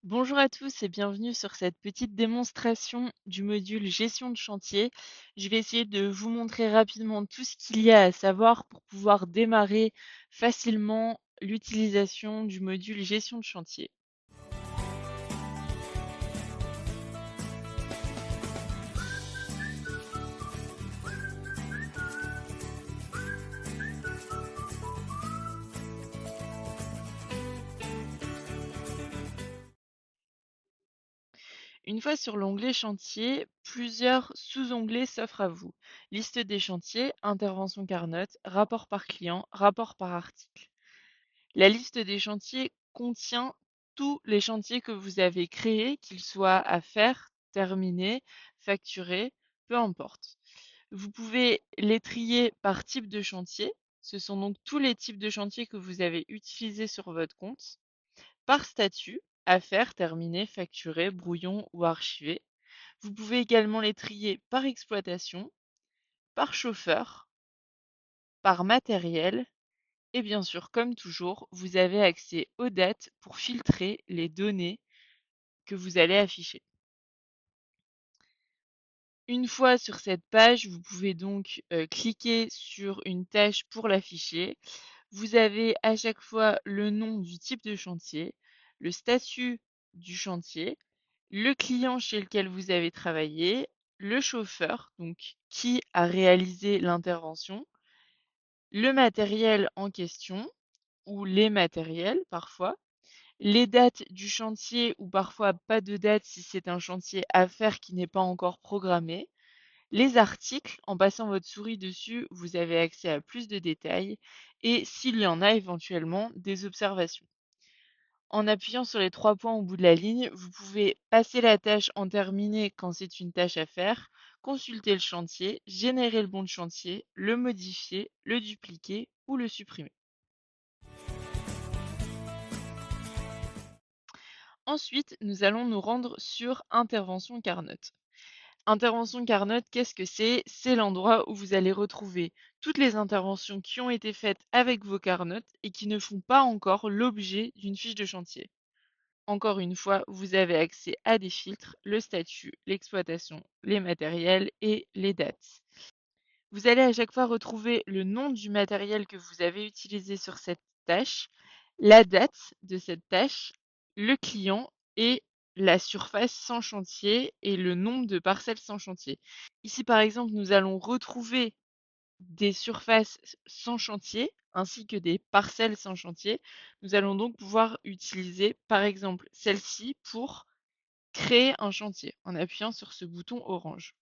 Bonjour à tous et bienvenue sur cette petite démonstration du module gestion de chantier. Je vais essayer de vous montrer rapidement tout ce qu'il y a à savoir pour pouvoir démarrer facilement l'utilisation du module gestion de chantier. Une fois sur l'onglet chantier, plusieurs sous-onglets s'offrent à vous. Liste des chantiers, intervention Carnot, rapport par client, rapport par article. La liste des chantiers contient tous les chantiers que vous avez créés, qu'ils soient à faire, terminés, facturés, peu importe. Vous pouvez les trier par type de chantier. Ce sont donc tous les types de chantiers que vous avez utilisés sur votre compte. Par statut, à faire, terminé, facturé, brouillon ou archivé. Vous pouvez également les trier par exploitation, par chauffeur, par matériel. Et bien sûr, comme toujours, vous avez accès aux dates pour filtrer les données que vous allez afficher. Une fois sur cette page, vous pouvez donc cliquer sur une tâche pour l'afficher. Vous avez à chaque fois le nom du type de chantier, le statut du chantier, le client chez lequel vous avez travaillé, le chauffeur, donc qui a réalisé l'intervention, le matériel en question ou les matériels parfois, les dates du chantier ou parfois pas de date si c'est un chantier à faire qui n'est pas encore programmé. Les articles, en passant votre souris dessus, vous avez accès à plus de détails et s'il y en a éventuellement des observations. En appuyant sur les 3 points au bout de la ligne, vous pouvez passer la tâche en terminé quand c'est une tâche à faire, consulter le chantier, générer le bon de chantier, le modifier, le dupliquer ou le supprimer. Ensuite, nous allons nous rendre sur Intervention Carnot. Intervention Carnot, qu'est-ce que c'est? C'est l'endroit où vous allez retrouver toutes les interventions qui ont été faites avec vos Carnotes et qui ne font pas encore l'objet d'une fiche de chantier. Encore une fois, vous avez accès à des filtres, le statut, l'exploitation, les matériels et les dates. Vous allez à chaque fois retrouver le nom du matériel que vous avez utilisé sur cette tâche, la date de cette tâche, le client et la surface sans chantier et le nombre de parcelles sans chantier. Ici, par exemple, nous allons retrouver des surfaces sans chantier ainsi que des parcelles sans chantier. Nous allons donc pouvoir utiliser, par exemple, celle-ci pour créer un chantier en appuyant sur ce bouton orange.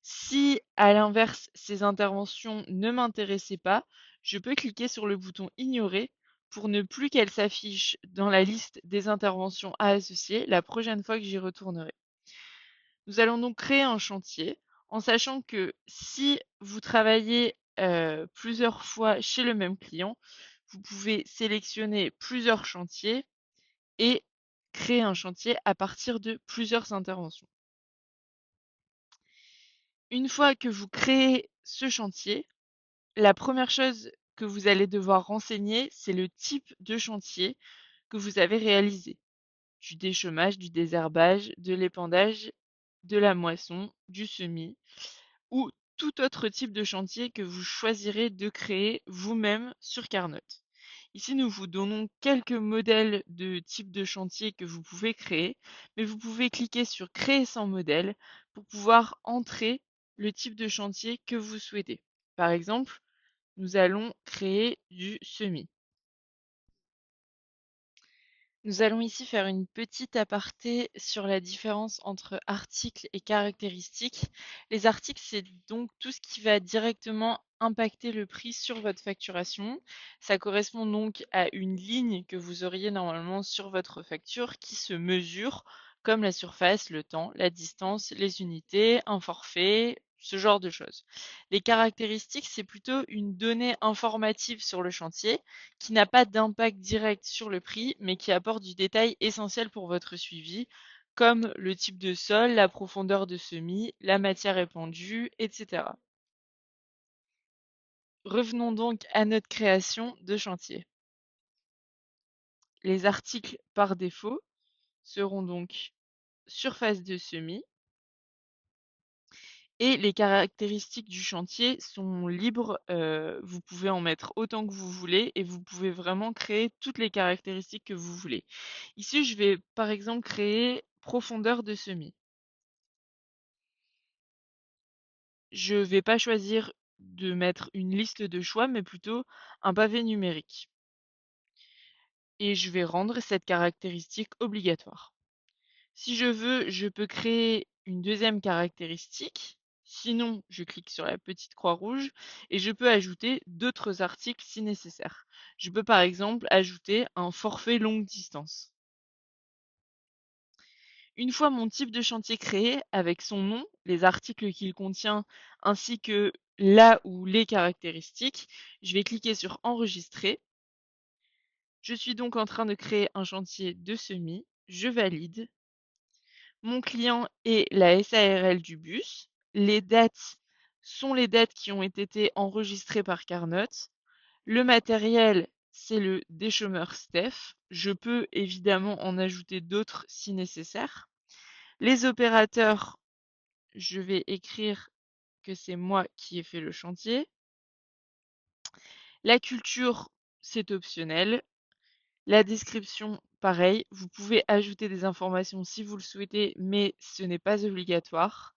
Si, à l'inverse, ces interventions ne m'intéressaient pas, je peux cliquer sur le bouton ignorer pour ne plus qu'elles s'affichent dans la liste des interventions à associer la prochaine fois que j'y retournerai. Nous allons donc créer un chantier en sachant que si vous travaillez plusieurs fois chez le même client, vous pouvez sélectionner plusieurs chantiers et créer un chantier à partir de plusieurs interventions. Une fois que vous créez ce chantier, la première chose que vous allez devoir renseigner, c'est le type de chantier que vous avez réalisé. Du déchômage, du désherbage, de l'épandage, de la moisson, du semis ou tout autre type de chantier que vous choisirez de créer vous-même sur Carnot. Ici, nous vous donnons quelques modèles de type de chantier que vous pouvez créer, mais vous pouvez cliquer sur Créer sans modèle pour pouvoir entrer le type de chantier que vous souhaitez. Par exemple, nous allons créer du semis. Nous allons ici faire une petite aparté sur la différence entre articles et caractéristiques. Les articles, c'est donc tout ce qui va directement impacter le prix sur votre facturation. Ça correspond donc à une ligne que vous auriez normalement sur votre facture qui se mesure comme la surface, le temps, la distance, les unités, un forfait, ce genre de choses. Les caractéristiques, c'est plutôt une donnée informative sur le chantier qui n'a pas d'impact direct sur le prix, mais qui apporte du détail essentiel pour votre suivi, comme le type de sol, la profondeur de semis, la matière épandue, etc. Revenons donc à notre création de chantier. Les articles par défaut. seront donc surface de semis et les caractéristiques du chantier sont libres, vous pouvez en mettre autant que vous voulez et vous pouvez vraiment créer toutes les caractéristiques que vous voulez. Ici, je vais par exemple créer profondeur de semis. Je vais pas choisir de mettre une liste de choix, mais plutôt un pavé numérique. Et je vais rendre cette caractéristique obligatoire. Si je veux, je peux créer une deuxième caractéristique. Sinon, je clique sur la petite croix rouge et je peux ajouter d'autres articles si nécessaire. Je peux par exemple ajouter un forfait longue distance. Une fois mon type de chantier créé, avec son nom, les articles qu'il contient, ainsi que là ou les caractéristiques, je vais cliquer sur enregistrer. Je suis donc en train de créer un chantier de semis. Je valide. Mon client est la SARL du bus. Les dates sont les dates qui ont été enregistrées par Carnot. Le matériel, c'est le déchômeur Steph. Je peux évidemment en ajouter d'autres si nécessaire. Les opérateurs, je vais écrire que c'est moi qui ai fait le chantier. La culture, c'est optionnel. La description, pareil, vous pouvez ajouter des informations si vous le souhaitez, mais ce n'est pas obligatoire.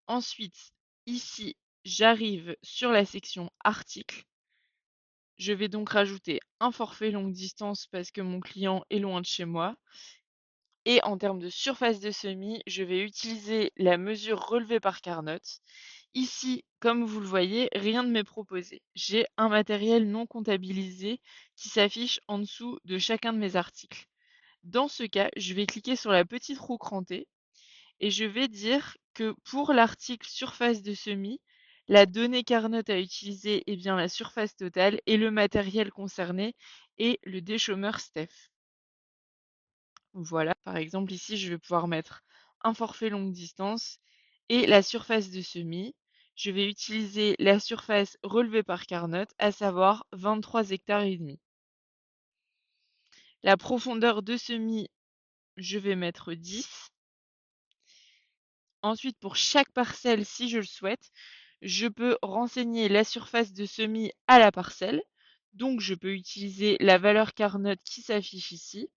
Ensuite, ici, j'arrive sur la section articles. Je vais donc rajouter un forfait longue distance parce que mon client est loin de chez moi. Et en termes de surface de semis, je vais utiliser la mesure relevée par Carnot. Ici, comme vous le voyez, rien ne m'est proposé. J'ai un matériel non comptabilisé qui s'affiche en dessous de chacun de mes articles. Dans ce cas, je vais cliquer sur la petite roue crantée et je vais dire que pour l'article surface de semis, la donnée Carnot à utiliser est bien la surface totale et le matériel concerné est le déchômeur Steph. Voilà, par exemple ici, je vais pouvoir mettre un forfait longue distance et la surface de semis. Je vais utiliser la surface relevée par Carnot, à savoir 23 hectares et demi. La profondeur de semis, je vais mettre 10. Ensuite, pour chaque parcelle, si je le souhaite, je peux renseigner la surface de semis à la parcelle. Donc, je peux utiliser la valeur Carnot qui s'affiche ici.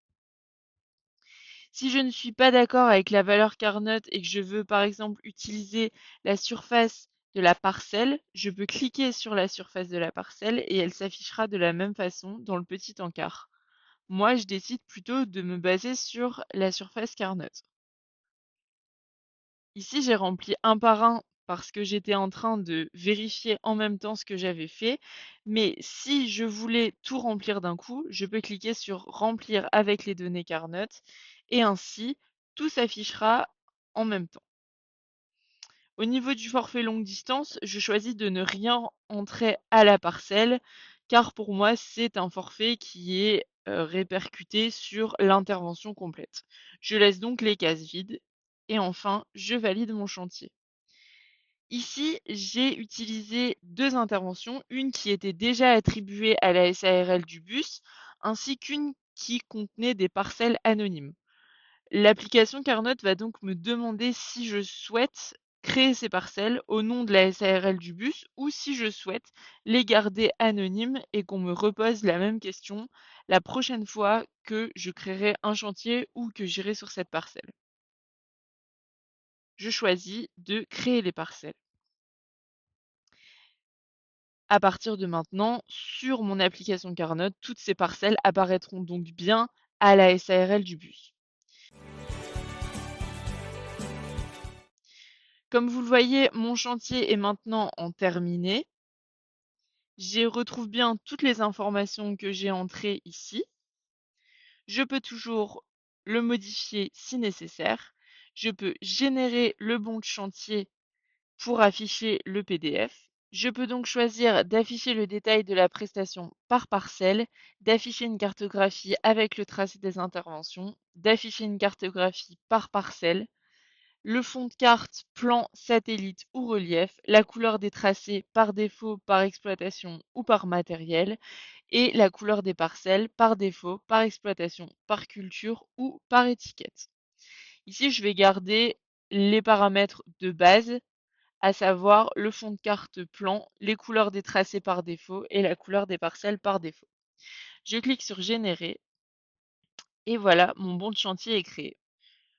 Si je ne suis pas d'accord avec la valeur Carnot et que je veux par exemple utiliser la surface de la parcelle, je peux cliquer sur la surface de la parcelle et elle s'affichera de la même façon dans le petit encart. Moi, je décide plutôt de me baser sur la surface Carnot. Ici, j'ai rempli un par un parce que j'étais en train de vérifier en même temps ce que j'avais fait. Mais si je voulais tout remplir d'un coup, je peux cliquer sur remplir avec les données Carnot et ainsi tout s'affichera en même temps. Au niveau du forfait longue distance, je choisis de ne rien entrer à la parcelle car pour moi, c'est un forfait qui est répercuté sur l'intervention complète. Je laisse donc les cases vides et enfin, je valide mon chantier. Ici, j'ai utilisé deux interventions, une qui était déjà attribuée à la SARL du bus, ainsi qu'une qui contenait des parcelles anonymes. L'application Carnot va donc me demander si je souhaite créer ces parcelles au nom de la SARL du bus ou si je souhaite les garder anonymes et qu'on me repose la même question la prochaine fois que je créerai un chantier ou que j'irai sur cette parcelle. Je choisis de créer les parcelles. À partir de maintenant, sur mon application Carnot, toutes ces parcelles apparaîtront donc bien à la SARL du bus. Comme vous le voyez, mon chantier est maintenant en terminé. J'y retrouve bien toutes les informations que j'ai entrées ici. Je peux toujours le modifier si nécessaire. Je peux générer le bon de chantier pour afficher le PDF. Je peux donc choisir d'afficher le détail de la prestation par parcelle, d'afficher une cartographie avec le tracé des interventions, d'afficher une cartographie par parcelle, le fond de carte, plan, satellite ou relief, la couleur des tracés par défaut, par exploitation ou par matériel, et la couleur des parcelles par défaut, par exploitation, par culture ou par étiquette. Ici, je vais garder les paramètres de base, à savoir le fond de carte plan, les couleurs des tracés par défaut et la couleur des parcelles par défaut. Je clique sur générer et voilà, mon bon de chantier est créé.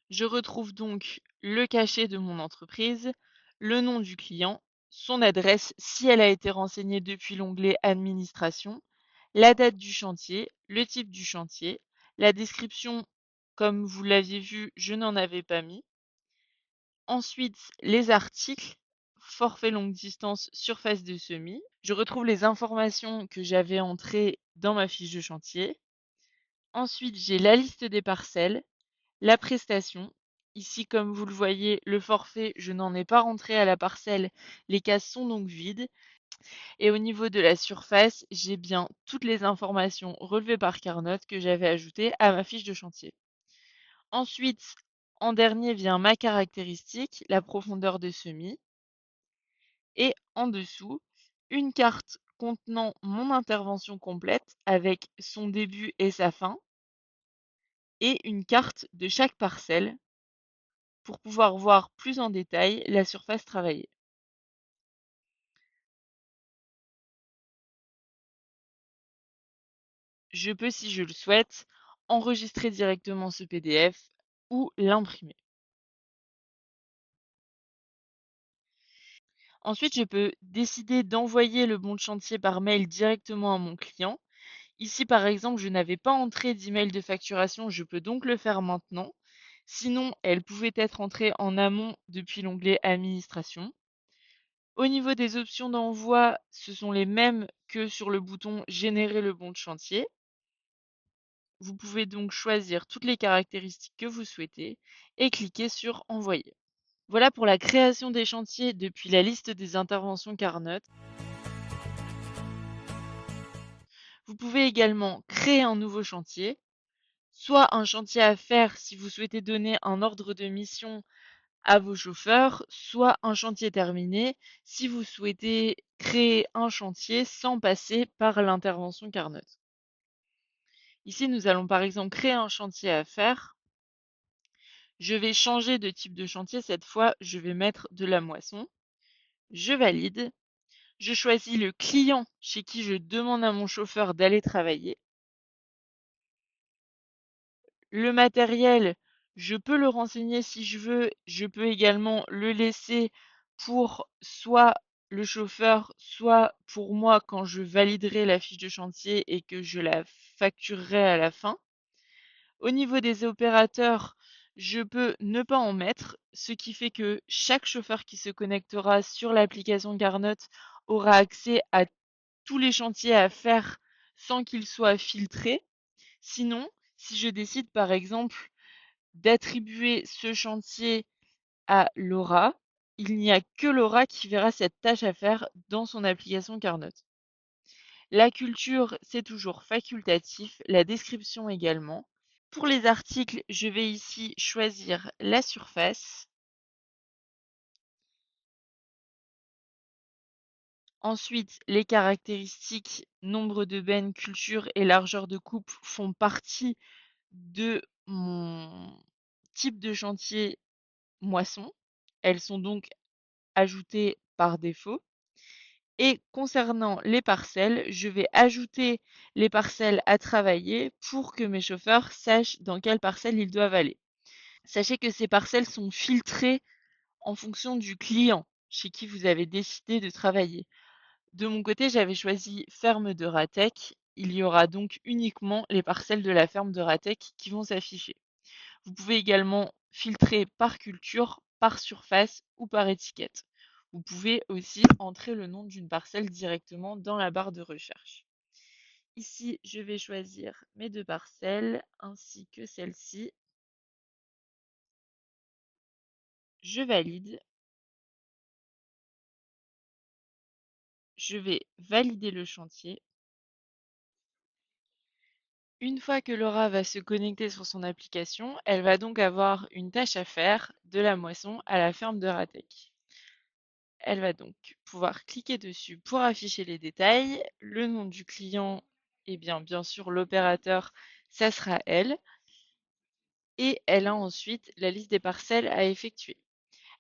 Je retrouve donc le cachet de mon entreprise, le nom du client, son adresse si elle a été renseignée depuis l'onglet Administration, la date du chantier, le type du chantier, la description, comme vous l'aviez vu, je n'en avais pas mis. Ensuite, les articles, forfait longue distance, surface de semis. Je retrouve les informations que j'avais entrées dans ma fiche de chantier. Ensuite, j'ai la liste des parcelles, la prestation. Ici, comme vous le voyez, le forfait, je n'en ai pas rentré à la parcelle. Les cases sont donc vides. Et au niveau de la surface, j'ai bien toutes les informations relevées par Carnot que j'avais ajoutées à ma fiche de chantier. Ensuite, en dernier vient ma caractéristique, la profondeur de semis. Et en dessous, une carte contenant mon intervention complète avec son début et sa fin. Et une carte de chaque parcelle pour pouvoir voir plus en détail la surface travaillée. Je peux, si je le souhaite, enregistrer directement ce PDF ou l'imprimer. Ensuite, je peux décider d'envoyer le bon de chantier par mail directement à mon client. Ici, par exemple, je n'avais pas entré d'email de facturation, je peux donc le faire maintenant. Sinon, elle pouvait être entrée en amont depuis l'onglet Administration. Au niveau des options d'envoi, ce sont les mêmes que sur le bouton Générer le bon de chantier. Vous pouvez donc choisir toutes les caractéristiques que vous souhaitez et cliquer sur Envoyer. Voilà pour la création des chantiers depuis la liste des interventions Carnot. Vous pouvez également créer un nouveau chantier, soit un chantier à faire si vous souhaitez donner un ordre de mission à vos chauffeurs, soit un chantier terminé si vous souhaitez créer un chantier sans passer par l'intervention Carnot. Ici, nous allons par exemple créer un chantier à faire. Je vais changer de type de chantier. Cette fois, je vais mettre de la moisson. Je valide. Je choisis le client chez qui je demande à mon chauffeur d'aller travailler. Le matériel, je peux le renseigner si je veux. Je peux également le laisser pour soit le chauffeur, soit pour moi quand je validerai la fiche de chantier et que je la facturerai à la fin. Au niveau des opérateurs, je peux ne pas en mettre, ce qui fait que chaque chauffeur qui se connectera sur l'application Carnot aura accès à tous les chantiers à faire sans qu'ils soient filtrés. Sinon, si je décide par exemple d'attribuer ce chantier à Laura, il n'y a que Laura qui verra cette tâche à faire dans son application Carnot. La culture, c'est toujours facultatif, la description également. Pour les articles, je vais ici choisir la surface. Ensuite, les caractéristiques, nombre de bennes, culture et largeur de coupe font partie de mon type de chantier moisson. Elles sont donc ajoutées par défaut. Et concernant les parcelles, je vais ajouter les parcelles à travailler pour que mes chauffeurs sachent dans quelle parcelle ils doivent aller. Sachez que ces parcelles sont filtrées en fonction du client chez qui vous avez décidé de travailler. De mon côté, j'avais choisi ferme de Ratec. Il y aura donc uniquement les parcelles de la ferme de Ratec qui vont s'afficher. Vous pouvez également filtrer par culture, par surface ou par étiquette. Vous pouvez aussi entrer le nom d'une parcelle directement dans la barre de recherche. Ici, je vais choisir mes deux parcelles ainsi que celle-ci. Je valide. Je vais valider le chantier. Une fois que Laura va se connecter sur son application, elle va donc avoir une tâche à faire de la moisson à la ferme de Ratek. Elle va donc pouvoir cliquer dessus pour afficher les détails. Le nom du client, eh bien sûr, l'opérateur, ça sera elle. Et elle a ensuite la liste des parcelles à effectuer.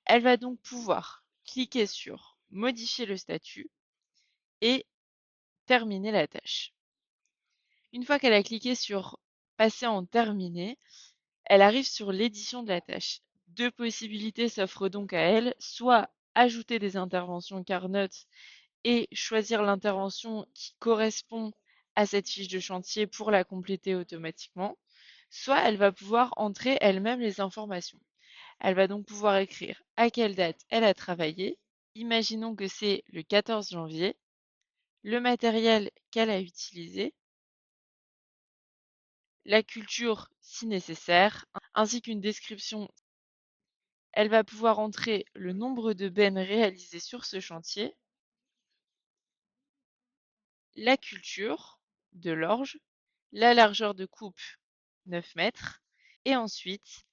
Elle va donc pouvoir cliquer sur modifier le statut et terminer la tâche. Une fois qu'elle a cliqué sur passer en terminé, elle arrive sur l'édition de la tâche. Deux possibilités s'offrent donc à elle, soit ajouter des interventions Carnot et choisir l'intervention qui correspond à cette fiche de chantier pour la compléter automatiquement, soit elle va pouvoir entrer elle-même les informations. Elle va donc pouvoir écrire à quelle date elle a travaillé. Imaginons que c'est le 14 janvier, le matériel qu'elle a utilisé, la culture si nécessaire, ainsi qu'une description. Elle va pouvoir entrer le nombre de bennes réalisées sur ce chantier, la culture de l'orge, la largeur de coupe 9 mètres et ensuite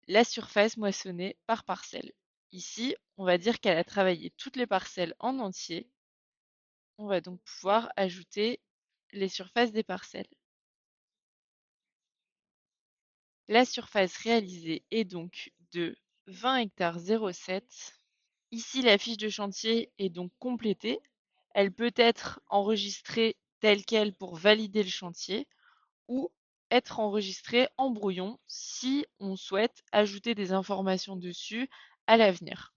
la surface moissonnée par parcelle. Ici, on va dire qu'elle a travaillé toutes les parcelles en entier. On va donc pouvoir ajouter les surfaces des parcelles. La surface réalisée est donc de 20 hectares 07. Ici, la fiche de chantier est donc complétée. Elle peut être enregistrée telle quelle pour valider le chantier ou être enregistrée en brouillon si on souhaite ajouter des informations dessus à l'avenir.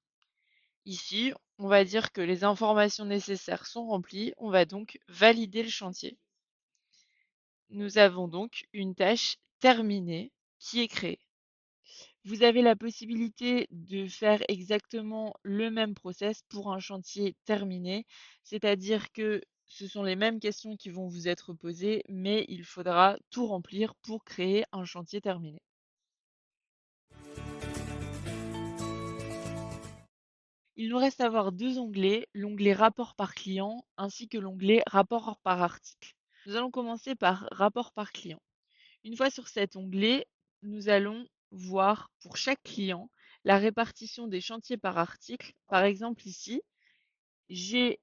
Ici, on va dire que les informations nécessaires sont remplies, on va donc valider le chantier. Nous avons donc une tâche terminée qui est créée. Vous avez la possibilité de faire exactement le même process pour un chantier terminé, c'est-à-dire que ce sont les mêmes questions qui vont vous être posées, mais il faudra tout remplir pour créer un chantier terminé. Il nous reste à voir deux onglets, l'onglet rapport par client ainsi que l'onglet rapport par article. Nous allons commencer par rapport par client. Une fois sur cet onglet, nous allons voir pour chaque client la répartition des chantiers par article. Par exemple ici, j'ai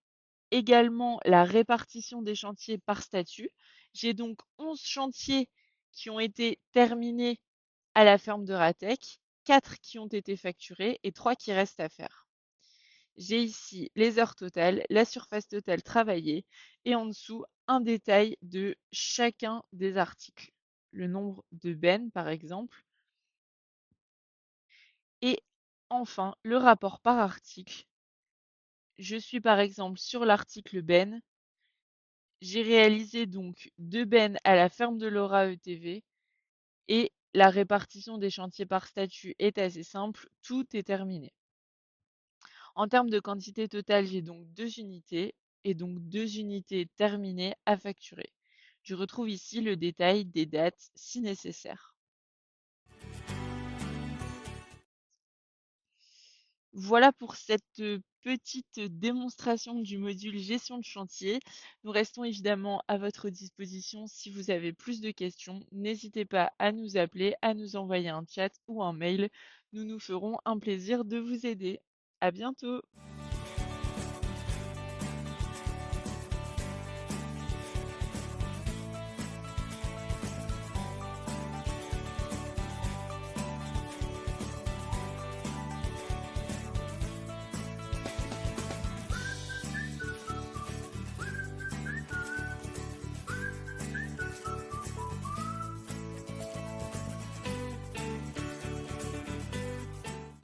également la répartition des chantiers par statut. J'ai donc 11 chantiers qui ont été terminés à la ferme de Ratec, 4 qui ont été facturés et 3 qui restent à faire. J'ai ici les heures totales, la surface totale travaillée et en dessous un détail de chacun des articles. Le nombre de bennes par exemple. Et enfin, le rapport par article. Je suis par exemple sur l'article ben. J'ai réalisé donc 2 bennes à la ferme de Laura ETV et la répartition des chantiers par statut est assez simple, tout est terminé. En termes de quantité totale, j'ai donc 2 unités et donc 2 unités terminées à facturer. Je retrouve ici le détail des dates si nécessaire. Voilà pour cette petite démonstration du module gestion de chantier. Nous restons évidemment à votre disposition si vous avez plus de questions. N'hésitez pas à nous appeler, à nous envoyer un chat ou un mail. Nous nous ferons un plaisir de vous aider. À bientôt!